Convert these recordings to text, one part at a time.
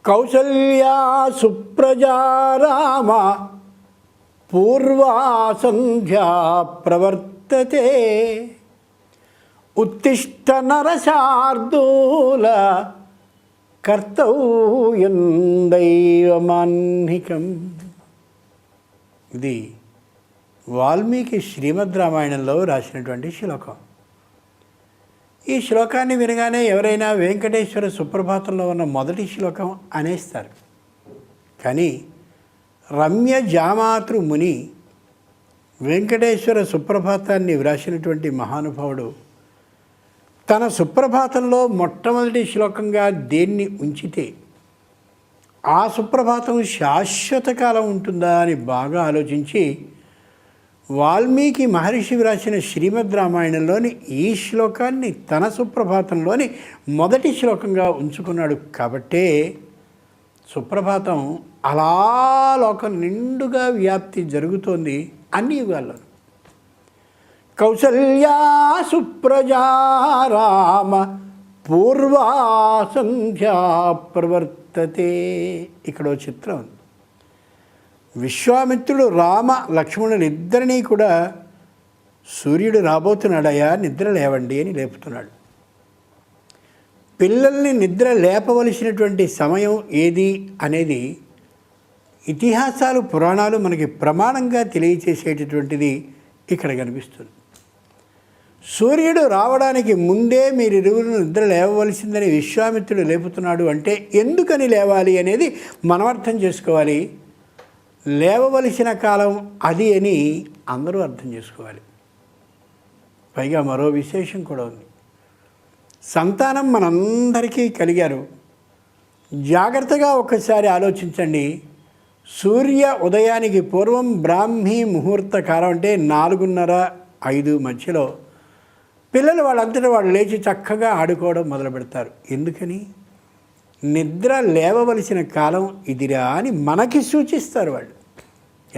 కౌసల్యా సుప్రజా రామ పూర్వా సంధ్యా ప్రవర్తతే ఉత్తిష్ట నరశార్దూల కర్తవ్యం దైవమాన్నికం. ఇది వాల్మీకి శ్రీమద్ రామాయణంలో రాసినటువంటి శ్లోకం. ఈ శ్లోకాన్ని వినగానే ఎవరైనా వెంకటేశ్వర సుప్రభాతంలో ఉన్న మొదటి శ్లోకం అనేస్తారు. కానీ రమ్య జామాతృ ముని వెంకటేశ్వర సుప్రభాతాన్ని వ్రాసినటువంటి మహానుభావుడు తన సుప్రభాతంలో మొట్టమొదటి శ్లోకంగా దేన్ని ఉంచితే ఆ సుప్రభాతం శాశ్వత కాలం ఉంటుందా అని బాగా ఆలోచించి వాల్మీకి మహర్షి వ్రాసిన శ్రీమద్ రామాయణంలోని ఈ శ్లోకాన్ని తన సుప్రభాతంలోని మొదటి శ్లోకంగా ఉంచుకున్నాడు. కాబట్టే సుప్రభాతం అలా లోకం నిండుగా వ్యాప్తి జరుగుతోంది అన్ని యుగాల్లో. కౌసల్యా సుప్రజా రామ పూర్వా సంధ్యా ప్రవర్తతే. ఇక్కడో చిత్రం ఉంది. విశ్వామిత్రుడు రామ లక్ష్మణులు ఇద్దరినీ కూడా సూర్యుడు రాబోతున్నాడయ్యా నిద్ర లేవండి అని లేపుతున్నాడు. పిల్లల్ని నిద్ర లేపవలసినటువంటి సమయం ఏది అనేది ఇతిహాసాలు పురాణాలు మనకి ప్రమాణంగా తెలియచేసేటటువంటిది ఇక్కడ కనిపిస్తుంది. సూర్యుడు రావడానికి ముందే మీరిరువురు నిద్ర లేవవలసిందని విశ్వామిత్రుడు లేపుతున్నాడు అంటే ఎందుకని లేవాలి అనేది మనం అర్థం చేసుకోవాలి. లేవవలసిన కాలం అది అని అందరూ అర్థం చేసుకోవాలి. పైగా మరో విశేషం కూడా ఉంది. సంతానం మనందరికీ కలిగారు. జాగ్రత్తగా ఒక్కసారి ఆలోచించండి. సూర్య ఉదయానికి పూర్వం బ్రాహ్మీ ముహూర్త కాలం అంటే 4:30-5 మధ్యలో పిల్లలు వాళ్ళంతటా వాళ్ళు లేచి చక్కగా ఆడుకోవడం మొదలు పెడతారు. ఎందుకని? నిద్ర లేవవలసిన కాలం ఇదిరా అని మనకి సూచిస్తారు వాళ్ళు.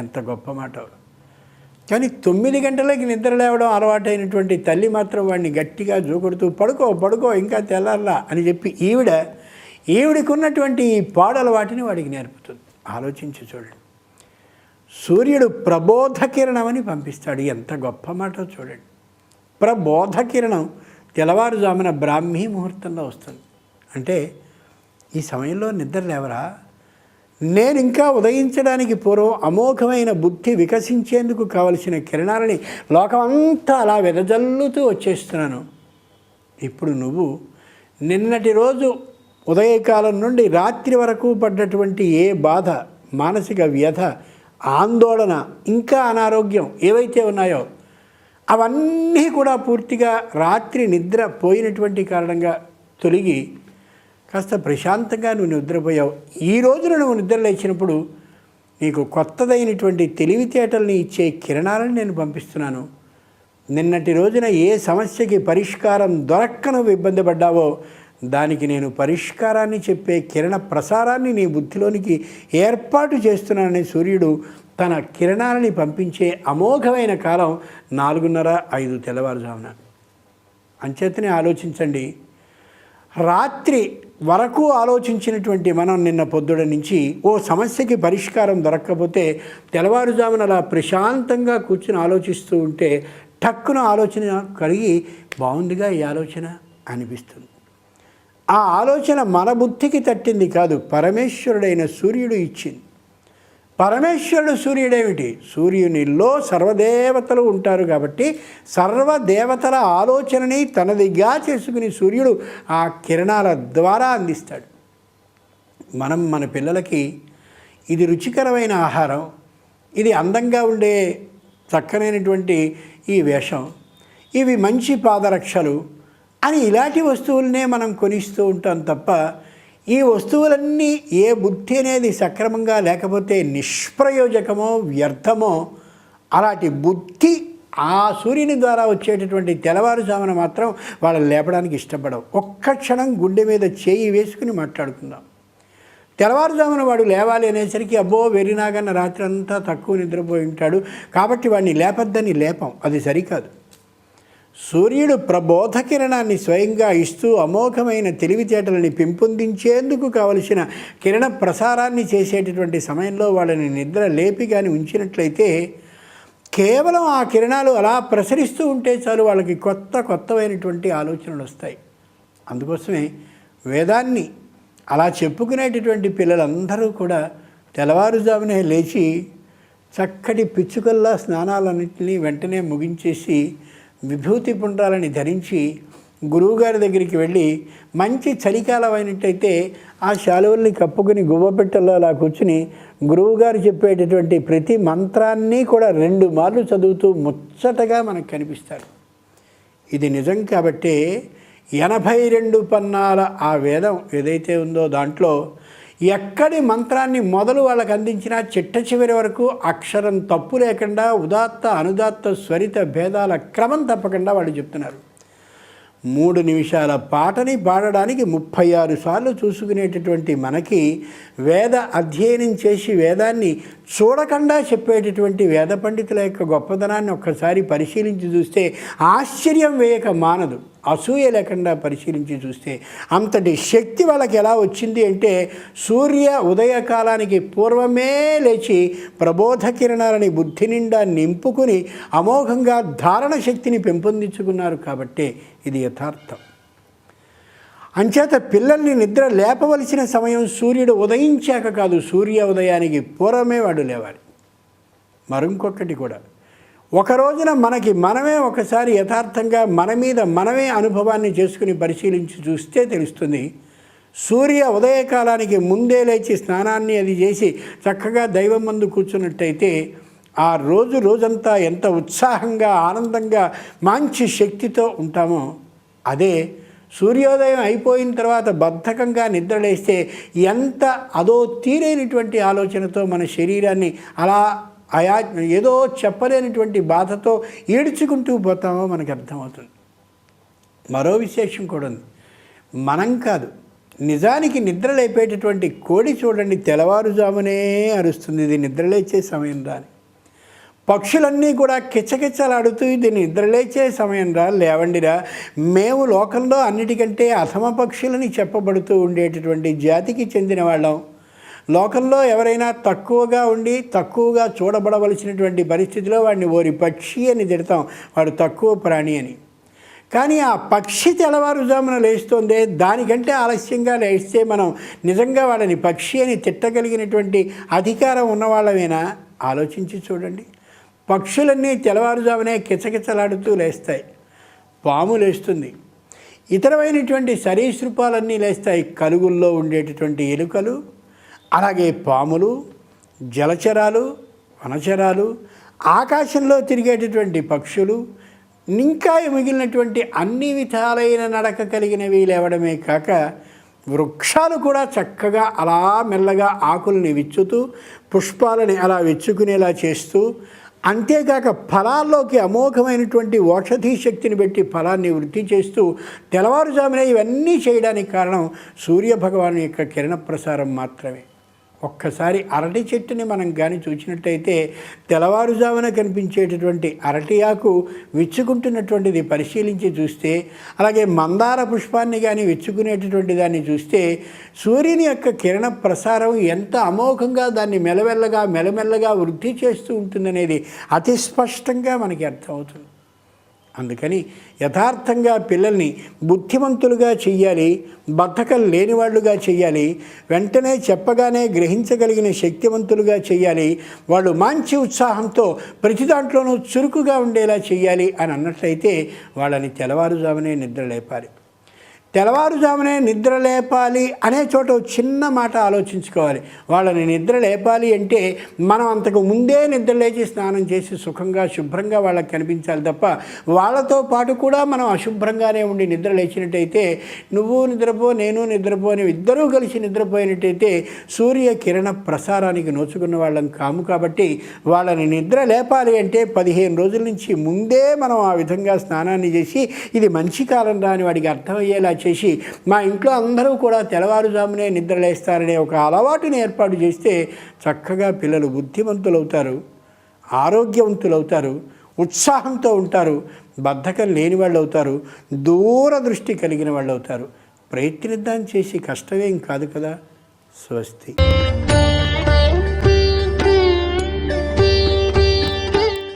ఎంత గొప్ప మాట. కానీ 9 గంటలకి నిద్ర లేవడం అలవాటైనటువంటి తల్లి మాత్రం వాడిని గట్టిగా జోకొడుతూ పడుకో ఇంకా తెల్లారలా అని చెప్పి ఈవిడికి ఉన్నటువంటి ఈ పాడలవాటిని వాడికి నేర్పుతుంది. ఆలోచించి చూడండి. సూర్యుడు ప్రబోధ కిరణమని పంపిస్తాడు. ఎంత గొప్ప మాట చూడండి. ప్రబోధ కిరణం తెల్లవారుజామున బ్రాహ్మీ ముహూర్తంలో వస్తుంది. అంటే ఈ సమయంలో నిద్ర లేవరా? నేను ఇంకా ఉదయించడానికి పూర్వం అమోఘమైన బుద్ధి వికసించేందుకు కావలసిన కిరణాలని లోకమంతా అలా వెదజల్లుతూ వచ్చేస్తున్నాను. ఇప్పుడు నువ్వు నిన్నటి రోజు ఉదయకాలం నుండి రాత్రి వరకు పడ్డటువంటి ఏ బాధ, మానసిక వ్యధ, ఆందోళన, ఇంకా అనారోగ్యం ఏవైతే ఉన్నాయో అవన్నీ కూడా పూర్తిగా రాత్రి నిద్ర పోయినటువంటి కారణంగా తొలగి కాస్త ప్రశాంతంగా నువ్వు నిద్రపోయావు. ఈ రోజున నువ్వు నిద్ర లేచినప్పుడు నీకు కొత్తదైనటువంటి తెలివితేటల్ని ఇచ్చే కిరణాలను నేను పంపిస్తున్నాను. నిన్నటి రోజున ఏ సమస్యకి పరిష్కారం దొరక్క నువ్వు ఇబ్బంది పడ్డావో దానికి నేను పరిష్కారాన్ని చెప్పే కిరణ ప్రసారాన్ని నీ బుద్ధిలోనికి ఏర్పాటు చేస్తున్నానని సూర్యుడు తన కిరణాలని పంపించే అమోఘమైన కాలం 4:30-5 తెల్లవారుజామున. అంచేతనే ఆలోచించండి. రాత్రి వరకు ఆలోచించినటువంటి మనం నిన్న పొద్దుడ నుంచి ఓ సమస్యకి పరిష్కారం దొరక్కపోతే తెల్లవారుజామున అలా ప్రశాంతంగా కూర్చుని ఆలోచిస్తూ ఉంటే టక్కున ఆలోచన కలిగి బాగుందిగా ఈ ఆలోచన అనిపిస్తుంది. ఆ ఆలోచన మన బుద్ధికి తట్టింది కాదు, పరమేశ్వరుడైన సూర్యుడు ఇచ్చింది. పరమేశ్వరుడు సూర్యుడేమిటి? సూర్యునిలో సర్వదేవతలు ఉంటారు కాబట్టి సర్వదేవతల ఆలోచనని తనదిగా చేసుకుని సూర్యుడు ఆ కిరణాల ద్వారా అందిస్తాడు. మనం మన పిల్లలకి ఇది రుచికరమైన ఆహారం, ఇది అందంగా ఉండే చక్కనైనటువంటి ఈ వేషం, ఇవి మంచి పాదరక్షలు అని ఇలాంటి వస్తువులనే మనం కొనిస్తూ ఉంటాం తప్ప ఈ వస్తువులన్నీ ఏ బుద్ధి అనేది సక్రమంగా లేకపోతే నిష్ప్రయోజకమో వ్యర్థమో అలాంటి బుద్ధి ఆ సూర్యుని ద్వారా వచ్చేటటువంటి తెల్లవారుజామున మాత్రం వాళ్ళని లేపడానికి ఇష్టపడవు. ఒక్క క్షణం గుండె మీద చేయి వేసుకుని మాట్లాడుకుందాం. తెల్లవారుజామున వాడు లేవాలి అనేసరికి అబ్బో వెర్రినాగన్న రాత్రి అంతా తక్కువ నిద్రపోయి ఉంటాడు కాబట్టి వాడిని లేపద్దని లేపం. అది సరికాదు. సూర్యుడు ప్రబోధ కిరణాన్ని స్వయంగా ఇస్తూ అమోఘమైన తెలివితేటలని పెంపొందించేందుకు కావలసిన కిరణ ప్రసారాన్ని చేసేటటువంటి సమయంలో వాళ్ళని నిద్ర లేపి కానీ ఉంచినట్లయితే కేవలం ఆ కిరణాలు అలా ప్రసరిస్తూ ఉంటే చాలు వాళ్ళకి కొత్తవైనటువంటి ఆలోచనలు వస్తాయి. అందుకోసమే వేదాన్ని అలా చెప్పుకునేటటువంటి పిల్లలందరూ కూడా తెల్లవారుజామునే లేచి చక్కటి పిచ్చుకల్లా స్నానాలన్నింటినీ వెంటనే ముగించేసి విభూతి పుండ్రాలని ధరించి గురువుగారి దగ్గరికి వెళ్ళి మంచి చలికాలం అయినట్టయితే ఆ శాలువల్ని కప్పుకొని గువ్వపెట్టల్లో అలా కూర్చుని గురువుగారు చెప్పేటటువంటి ప్రతి మంత్రాన్ని కూడా 2 మార్లు చదువుతూ ముచ్చటగా మనకు కనిపిస్తారు. ఇది నిజం కాబట్టే 82 పన్నాల ఆ వేదం ఏదైతే ఉందో దాంట్లో ఎక్కడి మంత్రాన్ని మొదలు వాళ్ళకు అందించినా చిట్ట చివరి వరకు అక్షరం తప్పు లేకుండా ఉదాత్త అనుదాత్త స్వరిత భేదాల క్రమం తప్పకుండా వాళ్ళు చెప్తున్నారు. 3 నిమిషాల పాటని పాడడానికి 36 సార్లు చూసుకునేటటువంటి మనకి వేద అధ్యయనం చేసి వేదాన్ని చూడకుండా చెప్పేటటువంటి వేద పండితుల యొక్క గొప్పదనాన్ని ఒక్కసారి పరిశీలించి చూస్తే ఆశ్చర్యం వేయక మానదు. అసూయ లేకుండా పరిశీలించి చూస్తే అంతటి శక్తి వాళ్ళకి ఎలా వచ్చింది అంటే సూర్య ఉదయకాలానికి పూర్వమే లేచి ప్రబోధ కిరణాలని బుద్ధి నిండా నింపుకుని అమోఘంగా ధారణ శక్తిని పెంపొందించుకున్నారు. కాబట్టే ఇది యథార్థం. అంచేత పిల్లల్ని నిద్ర లేపవలసిన సమయం సూర్యుడు ఉదయించాక కాదు, సూర్య ఉదయానికి పూర్వమే వాడు లేవాలి. మరింకొకటి కూడా, ఒక రోజున మనమే ఒకసారి యథార్థంగా మన మీద మనమే అనుభవాన్ని చేసుకుని పరిశీలించి చూస్తే తెలుస్తుంది. సూర్య ఉదయకాలానికి ముందే లేచి స్నానాన్ని అది చేసి చక్కగా దైవం ముందు కూర్చున్నట్టయితే ఆ రోజంతా ఎంత ఉత్సాహంగా ఆనందంగా మంచి శక్తితో ఉంటామో, అదే సూర్యోదయం అయిపోయిన తర్వాత బద్ధకంగా నిద్రలేస్తే ఎంత అదో తీరైనటువంటి ఆలోచనతో మన శరీరాన్ని అలా ఏదో చెప్పలేనటువంటి బాధతో ఈడ్చుకుంటూ పోతామో మనకు అర్థమవుతుంది. మరో విశేషం కూడా ఉంది. మనం కాదు, నిజానికి నిద్ర లేపేటటువంటి కోడి చూడండి, తెల్లవారుజామునే అరుస్తుంది. ఇది నిద్రలేచే సమయం రాని. పక్షులన్నీ కూడా కిచకిచలాడుతూ ఇది నిద్రలేచే సమయం రా, లేవండిరా. మేము లోకంలో అన్నిటికంటే అధమ పక్షులని చెప్పబడుతూ ఉండేటటువంటి జాతికి చెందిన వాళ్ళం. లోకంలో ఎవరైనా తక్కువగా ఉండి తక్కువగా చూడబడవలసినటువంటి పరిస్థితిలో వాడిని ఓరి పక్షి అని తిడతాం, వాడు తక్కువ ప్రాణి అని. కానీ ఆ పక్షి తెల్లవారుజామున లేస్తుందే, దానికంటే ఆలస్యంగా లేస్తే మనం నిజంగా వాళ్ళని పక్షి అని తిట్టగలిగినటువంటి అధికారం ఉన్నవాళ్ళమేనా? ఆలోచించి చూడండి. పక్షులన్నీ తెల్లవారుజామునే కిచకిచలాడుతూ లేస్తాయి. పాము లేస్తుంది, ఇతరమైనటువంటి సరీసృపాలన్నీ లేస్తాయి. కలుగుల్లో ఉండేటటువంటి ఎలుకలు, అలాగే పాములు, జలచరాలు, వనచరాలు, ఆకాశంలో తిరిగేటటువంటి పక్షులు, ఇంకా మిగిలినటువంటి అన్ని విధాలైన నడక కలిగినవి లేవడమే కాక వృక్షాలు కూడా చక్కగా అలా మెల్లగా ఆకుల్ని విచ్చుతూ పుష్పాలని అలా విచ్చుకునేలా చేస్తూ, అంతేకాక ఫలాల్లోకి అమోఘమైనటువంటి ఔషధీ శక్తిని పెట్టి ఫలాన్ని వృద్ధి చేస్తూ తెల్లవారుజామున ఇవన్నీ చేయడానికి కారణం సూర్యభగవాను యొక్క కిరణ ప్రసారం మాత్రమే. ఒక్కసారి అరటి చెట్టుని మనం కానీ చూసినట్టయితే తెల్లవారుజామున కనిపించేటటువంటి అరటి ఆకు విచ్చుకుంటున్నటువంటిది పరిశీలించి చూస్తే, అలాగే మందార పుష్పాన్ని కానీ విచ్చుకునేటటువంటి దాన్ని చూస్తే సూర్యుని యొక్క కిరణ ప్రసారం ఎంత అమోఘంగా దాన్ని మెల్లమెల్లగా వృద్ధి చేస్తూ ఉంటుందనేది అతి స్పష్టంగా మనకి అర్థమవుతుంది. అందుకని యథార్థంగా పిల్లల్ని బుద్ధిమంతులుగా చెయ్యాలి, బద్ధకం లేనివాళ్ళుగా చెయ్యాలి, వెంటనే చెప్పగానే గ్రహించగలిగిన శక్తివంతులుగా చెయ్యాలి, వాళ్ళు మంచి ఉత్సాహంతో ప్రతి దాంట్లోనూ చురుకుగా ఉండేలా చెయ్యాలి అని అన్నట్లయితే వాళ్ళని తెల్లవారుజామునే నిద్ర లేపాలి. తెల్లవారుజామునే నిద్ర లేపాలి అనే చోట చిన్న మాట ఆలోచించుకోవాలి. వాళ్ళని నిద్ర లేపాలి అంటే మనం అంతకు ముందే నిద్ర లేచి స్నానం చేసి సుఖంగా శుభ్రంగా వాళ్ళకి కనిపించాలి తప్ప వాళ్ళతో పాటు కూడా మనం అశుభ్రంగానే ఉండి నిద్ర లేచినట్టయితే నువ్వు నిద్రపో నేను నిద్రపో అని ఇద్దరూ కలిసి నిద్రపోయినట్టయితే సూర్య కిరణ ప్రసారానికి నోచుకున్న వాళ్ళం కాము. కాబట్టి వాళ్ళని నిద్ర లేపాలి అంటే 15 రోజుల నుంచి ముందే మనం ఆ విధంగా స్నానాన్ని చేసి ఇది మంచి కాలం రా అని వాడికి అర్థమయ్యేలా చేసి మా ఇంట్లో అందరూ కూడా తెల్లవారుజామునే నిద్రలేస్తారనే ఒక అలవాటుని ఏర్పాటు చేస్తే చక్కగా పిల్లలు బుద్ధిమంతులవుతారు, ఆరోగ్యవంతులవుతారు, ఉత్సాహంతో ఉంటారు, బద్ధకం లేని వాళ్ళు అవుతారు, దూరదృష్టి కలిగిన వాళ్ళు అవుతారు. ప్రయత్నిద్దాం, చేసి కష్టమేం కాదు కదా. స్వస్తి.